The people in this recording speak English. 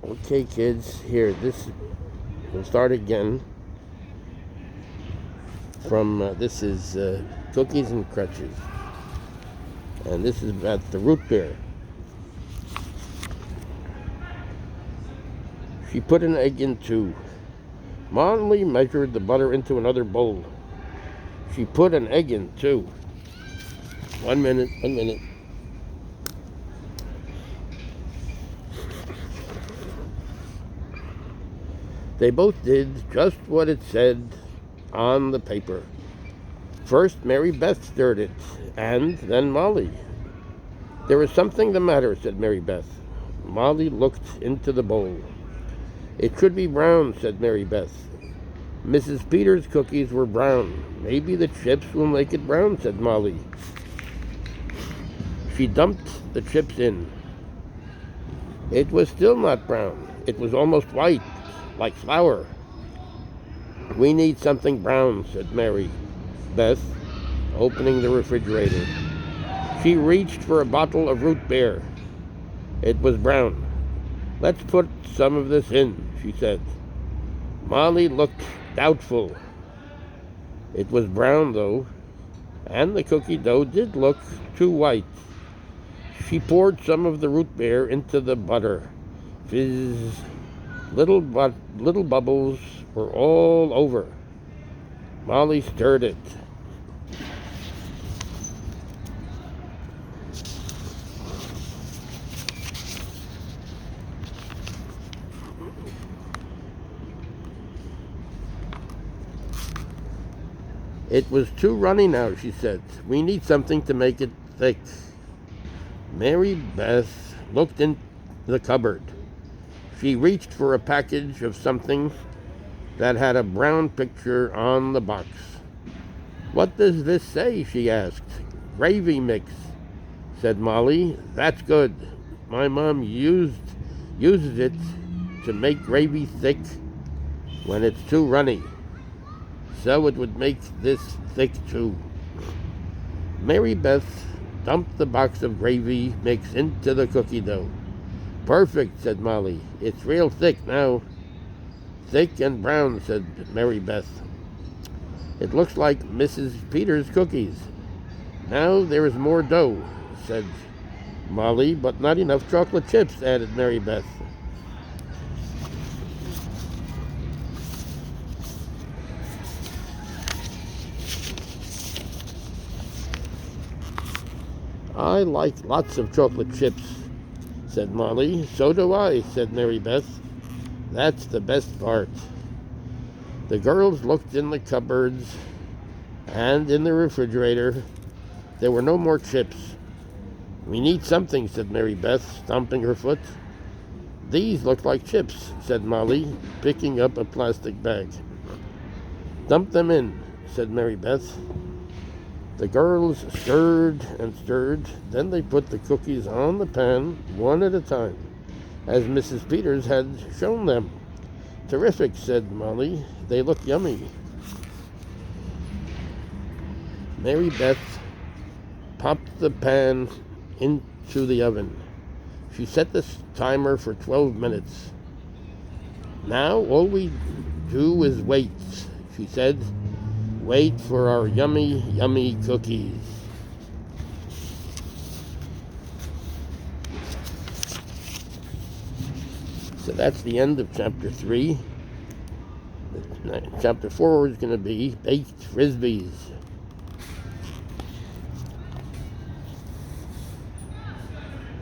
Okay, kids, here, we'll start again from, this is Cookies and Crutches. And this is about the root beer. She put an egg in two. Molly measured the butter into another bowl. She put an egg in too. 1 minute. They both did just what it said on the paper. First, Mary Beth stirred it, and then Molly. There was something the matter, said Mary Beth. Molly looked into the bowl. It could be brown, said Mary Beth. Mrs. Peters' cookies were brown. Maybe the chips will make it brown, said Molly. She dumped the chips in. It was still not brown. It was almost white, like flour. We need something brown, said Mary Beth, opening the refrigerator. She reached for a bottle of root beer. It was brown. Let's put some of this in, she said. Molly looked doubtful. It was brown, though, and the cookie dough did look too white. She poured some of the root beer into the butter. Fizz. Little bubbles were all over. Molly stirred it. It was too runny now, she said. We need something to make it thick. Mary Beth looked in the cupboard. She reached for a package of something that had a brown picture on the box. What does this say? She asked. Gravy mix, said Molly. That's good. My mom uses it to make gravy thick when it's too runny. So it would make this thick too. Mary Beth dumped the box of gravy mix into the cookie dough. Perfect, said Molly. It's real thick now. Thick and brown, said Mary Beth. It looks like Mrs. Peters' cookies. Now there is more dough, said Molly, but not enough chocolate chips, added Mary Beth. I like lots of chocolate chips, said Molly. So do I, said Mary Beth. That's the best part. The girls looked in the cupboards and in the refrigerator. There were no more chips. We need something, said Mary Beth, stomping her foot. These look like chips, said Molly, picking up a plastic bag. Dump them in, said Mary Beth. The girls stirred and stirred. Then they put the cookies on the pan, one at a time, as Mrs. Peters had shown them. Terrific, said Molly. They look yummy. Mary Beth popped the pan into the oven. She set the timer for 12 minutes. Now all we do is wait, she said. Wait for our yummy, yummy cookies. So that's the end of chapter 3. Chapter 4 is going to be baked Frisbees.